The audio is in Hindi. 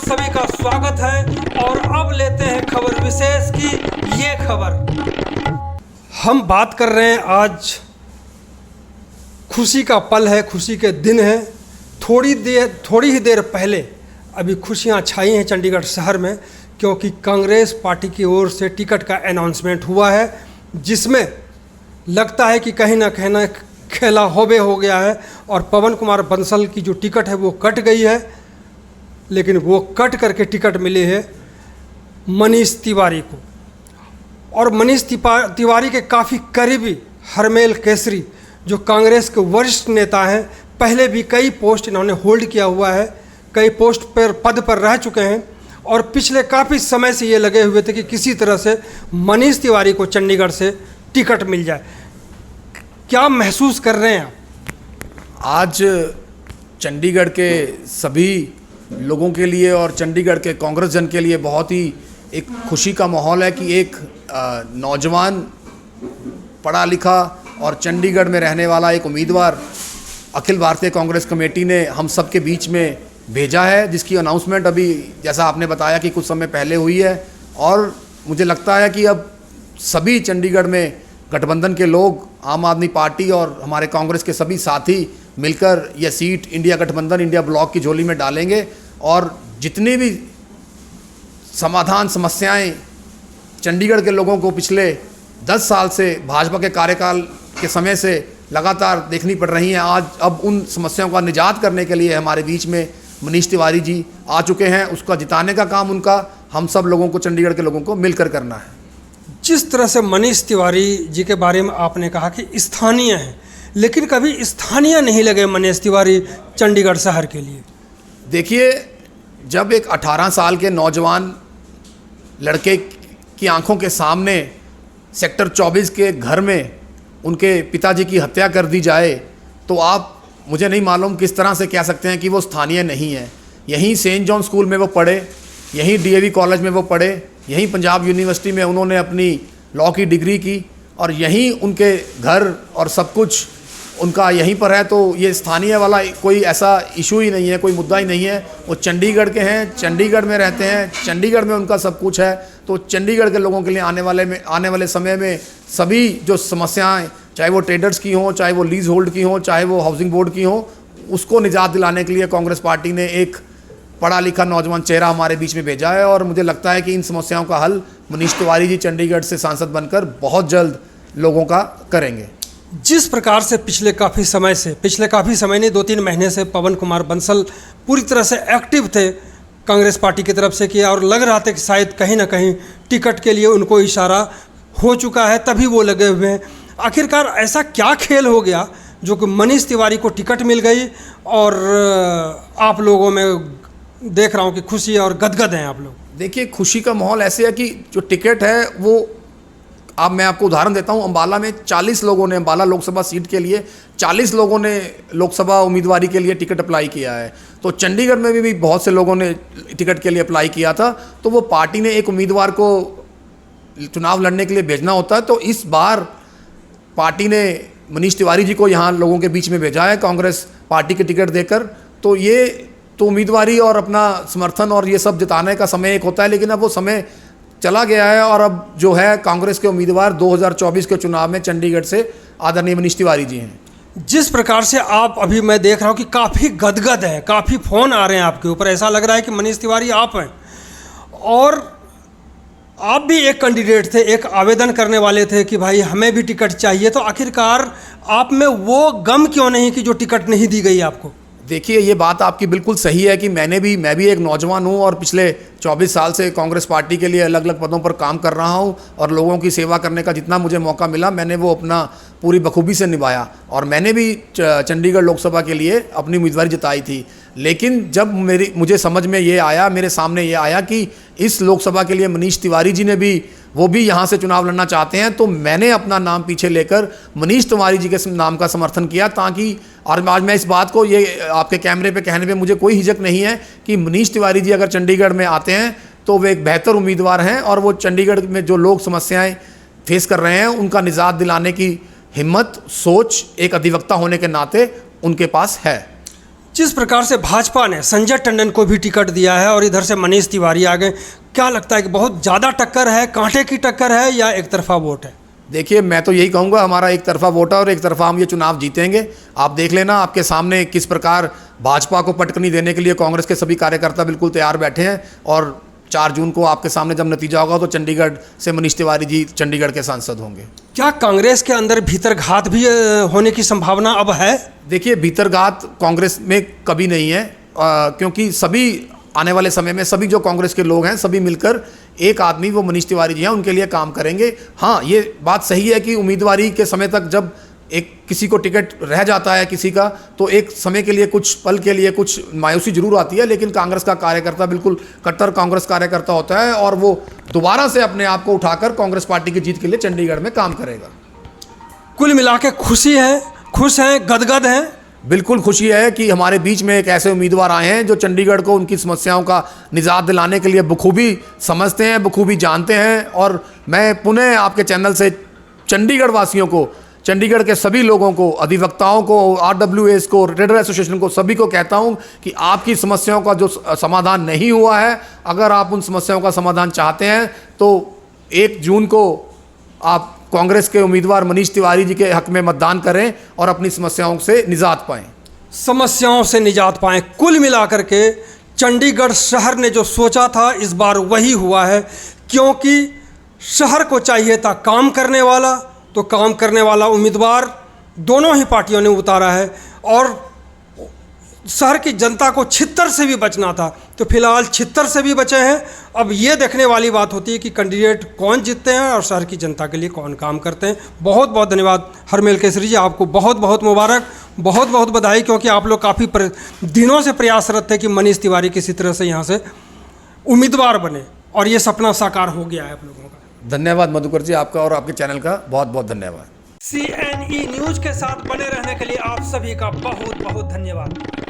सभी का स्वागत है और अब लेते हैं खबर विशेष की ये खबर। हम बात कर रहे हैं, आज खुशी का पल है, खुशी के दिन है। थोड़ी ही देर पहले अभी खुशियां छाई हैं चंडीगढ़ शहर में, क्योंकि कांग्रेस पार्टी की ओर से टिकट का अनाउंसमेंट हुआ है, जिसमें लगता है कि कहीं ना खेला होबे हो गया है और पवन कुमार बंसल की जो टिकट है वो कट गई है। लेकिन वो कट करके टिकट मिली है मनीष तिवारी को, और मनीष तिवारी के काफ़ी करीबी हरमेल केसरी जो कांग्रेस के वरिष्ठ नेता हैं, पहले भी कई पोस्ट इन्होंने होल्ड किया हुआ है, कई पोस्ट पर पद पर रह चुके हैं और पिछले काफ़ी समय से ये लगे हुए थे कि किसी तरह से मनीष तिवारी को चंडीगढ़ से टिकट मिल जाए। क्या महसूस कर रहे हैं आप? आज चंडीगढ़ के सभी लोगों के लिए और चंडीगढ़ के कांग्रेस जन के लिए बहुत ही एक खुशी का माहौल है कि एक नौजवान पढ़ा लिखा और चंडीगढ़ में रहने वाला एक उम्मीदवार अखिल भारतीय कांग्रेस कमेटी ने हम सब के बीच में भेजा है, जिसकी अनाउंसमेंट अभी जैसा आपने बताया कि कुछ समय पहले हुई है। और मुझे लगता है कि अब सभी चंडीगढ़ में गठबंधन के लोग, आम आदमी पार्टी और हमारे कांग्रेस के सभी साथी मिलकर यह सीट इंडिया गठबंधन, इंडिया ब्लॉक की झोली में डालेंगे और जितनी भी समाधान समस्याएं चंडीगढ़ के लोगों को पिछले 10 साल से भाजपा के कार्यकाल के समय से लगातार देखनी पड़ रही हैं, आज अब उन समस्याओं का निजात करने के लिए हमारे बीच में मनीष तिवारी जी आ चुके हैं। उसका जिताने का काम उनका हम सब लोगों को, चंडीगढ़ के लोगों को मिलकर करना है। जिस तरह से मनीष तिवारी जी के बारे में आपने कहा कि स्थानीय हैं, लेकिन कभी स्थानीय नहीं लगे मनीष तिवारी चंडीगढ़ शहर के लिए। देखिए, जब एक 18 साल के नौजवान लड़के की आंखों के सामने सेक्टर 24 के घर में उनके पिताजी की हत्या कर दी जाए, तो आप मुझे नहीं मालूम किस तरह से कह सकते हैं कि वो स्थानीय नहीं है। यहीं सेंट जॉन स्कूल में वो पढ़े, यहीं डीएवी कॉलेज में वो पढ़े, यहीं पंजाब यूनिवर्सिटी में उन्होंने अपनी लॉ की डिग्री की और यहीं उनके घर और सब कुछ उनका यहीं पर है। तो ये स्थानीय वाला कोई ऐसा इशू ही नहीं है, कोई मुद्दा ही नहीं है। वो चंडीगढ़ के हैं, चंडीगढ़ में रहते हैं, चंडीगढ़ में उनका सब कुछ है। तो चंडीगढ़ के लोगों के लिए आने वाले समय में सभी जो समस्याएं, चाहे वो ट्रेडर्स की हों, चाहे वो लीज होल्ड की हों, चाहे वो हाउसिंग बोर्ड की हों, उसको निजात दिलाने के लिए कांग्रेस पार्टी ने एक पढ़ा लिखा नौजवान चेहरा हमारे बीच में भेजा है। और मुझे लगता है कि इन समस्याओं का हल मनीष तिवारी जी चंडीगढ़ से सांसद बनकर बहुत जल्द लोगों का करेंगे। जिस प्रकार से पिछले काफ़ी समय नहीं, 2-3 महीने से पवन कुमार बंसल पूरी तरह से एक्टिव थे कांग्रेस पार्टी की तरफ से किया, और लग रहा था कि शायद कहीं ना कहीं टिकट के लिए उनको इशारा हो चुका है, तभी वो लगे हुए हैं। आखिरकार ऐसा क्या खेल हो गया जो कि मनीष तिवारी को टिकट मिल गई और आप लोगों में देख रहा हूँ कि खुशी और गदगद हैं आप लोग? देखिए, खुशी का माहौल ऐसे है कि जो टिकट है वो, अब मैं आपको उदाहरण देता हूं, अंबाला में 40 लोगों ने, अंबाला लोकसभा सीट के लिए 40 लोगों ने लोकसभा उम्मीदवारी के लिए टिकट अप्लाई किया है। तो चंडीगढ़ में भी बहुत से लोगों ने टिकट के लिए अप्लाई किया था। तो वो पार्टी ने एक उम्मीदवार को चुनाव लड़ने के लिए भेजना होता है। तो इस बार पार्टी ने मनीष तिवारी जी को यहाँ लोगों के बीच में भेजा है कांग्रेस पार्टी के टिकट देकर। तो ये तो उम्मीदवारी और अपना समर्थन और ये सब जिताने का समय एक होता है, लेकिन अब वो समय चला गया है और अब जो है कांग्रेस के उम्मीदवार 2024 के चुनाव में चंडीगढ़ से आदरणीय मनीष तिवारी जी हैं। जिस प्रकार से आप, अभी मैं देख रहा हूँ कि काफ़ी गदगद है, काफ़ी फ़ोन आ रहे हैं आपके ऊपर, ऐसा लग रहा है कि मनीष तिवारी आप हैं और आप भी एक कैंडिडेट थे, एक आवेदन करने वाले थे कि भाई हमें भी टिकट चाहिए। तो आखिरकार आप में वो गम क्यों नहीं कि जो टिकट नहीं दी गई आपको? देखिए, ये बात आपकी बिल्कुल सही है कि मैं भी एक नौजवान हूँ और पिछले 24 साल से कांग्रेस पार्टी के लिए अलग अलग पदों पर काम कर रहा हूँ और लोगों की सेवा करने का जितना मुझे मौका मिला मैंने वो अपना पूरी बखूबी से निभाया और मैंने भी चंडीगढ़ लोकसभा के लिए अपनी उम्मीदवारी जताई थी। लेकिन जब मुझे समझ में ये आया, मेरे सामने ये आया कि इस लोकसभा के लिए मनीष तिवारी जी ने वो भी यहाँ से चुनाव लड़ना चाहते हैं, तो मैंने अपना नाम पीछे लेकर मनीष तिवारी जी के नाम का समर्थन किया, ताकि और आज मैं इस बात को ये आपके कैमरे पे कहने पे मुझे कोई हिचक नहीं है कि मनीष तिवारी जी अगर चंडीगढ़ में आते हैं तो वे एक बेहतर उम्मीदवार हैं और वो चंडीगढ़ में जो लोग समस्याएं फेस कर रहे हैं उनका निजात दिलाने की हिम्मत, सोच एक अधिवक्ता होने के नाते उनके पास है। जिस प्रकार से भाजपा ने संजय टंडन को भी टिकट दिया है और इधर से मनीष तिवारी आ गए, क्या लगता है कि बहुत ज़्यादा टक्कर है, कांटे की टक्कर है या एक तरफा वोट है? देखिए, मैं तो यही कहूँगा, हमारा एक तरफा वोट है और एक तरफा हम ये चुनाव जीतेंगे। आप देख लेना, आपके सामने किस प्रकार भाजपा को पटकनी देने के लिए कांग्रेस के सभी कार्यकर्ता बिल्कुल तैयार बैठे हैं। और 4 जून को आपके सामने जब नतीजा होगा तो चंडीगढ़ से मनीष तिवारी जी चंडीगढ़ के सांसद होंगे। क्या कांग्रेस के अंदर भीतरघात भी होने की संभावना अब है? देखिए, भीतरघात कांग्रेस में कभी नहीं है, क्योंकि सभी आने वाले समय में सभी जो कांग्रेस के लोग हैं सभी मिलकर एक आदमी, वो मनीष तिवारी जी हैं, उनके लिए काम करेंगे। हाँ, ये बात सही है कि उम्मीदवारी के समय तक जब एक किसी को टिकट रह जाता है किसी का, तो एक समय के लिए, कुछ पल के लिए कुछ मायूसी जरूर आती है, लेकिन कांग्रेस का कार्यकर्ता बिल्कुल कट्टर कांग्रेस कार्यकर्ता होता है और वो दोबारा से अपने आप को उठाकर कांग्रेस पार्टी की जीत के लिए चंडीगढ़ में काम करेगा। कुल मिला के खुश हैं, गदगद हैं। बिल्कुल खुशी है कि हमारे बीच में एक ऐसे उम्मीदवार आए हैं जो चंडीगढ़ को उनकी समस्याओं का निजात दिलाने के लिए बखूबी समझते हैं, बखूबी जानते हैं। और मैं पुनः आपके चैनल से चंडीगढ़ वासियों को, चंडीगढ़ के सभी लोगों को, अधिवक्ताओं को, RWAs को, ट्रेडर एसोसिएशन को, सभी को कहता हूं कि आपकी समस्याओं का जो समाधान नहीं हुआ है, अगर आप उन समस्याओं का समाधान चाहते हैं तो 1 जून को आप कांग्रेस के उम्मीदवार मनीष तिवारी जी के हक में मतदान करें और अपनी समस्याओं से निजात पाएं। समस्याओं से निजात पाएं। कुल मिलाकर के चंडीगढ़ शहर ने जो सोचा था इस बार वही हुआ है, क्योंकि शहर को चाहिए था काम करने वाला, तो काम करने वाला उम्मीदवार दोनों ही पार्टियों ने उतारा है। और शहर की जनता को छित्तर से भी बचना था, तो फिलहाल छित्तर से भी बचे हैं। अब ये देखने वाली बात होती है कि कैंडिडेट कौन जीतते हैं और शहर की जनता के लिए कौन काम करते हैं। बहुत बहुत धन्यवाद हरमेल केसरी जी, आपको बहुत बहुत मुबारक, बहुत बहुत बधाई, क्योंकि आप लोग काफ़ी दिनों से प्रयासरत थे कि मनीष तिवारी किसी तरह से यहाँ से उम्मीदवार बने, और ये सपना साकार हो गया है आप लोगों का। धन्यवाद मधुकर जी, आपका और आपके चैनल का बहुत बहुत धन्यवाद। CNE न्यूज़ के साथ बने रहने के लिए आप सभी का बहुत बहुत धन्यवाद।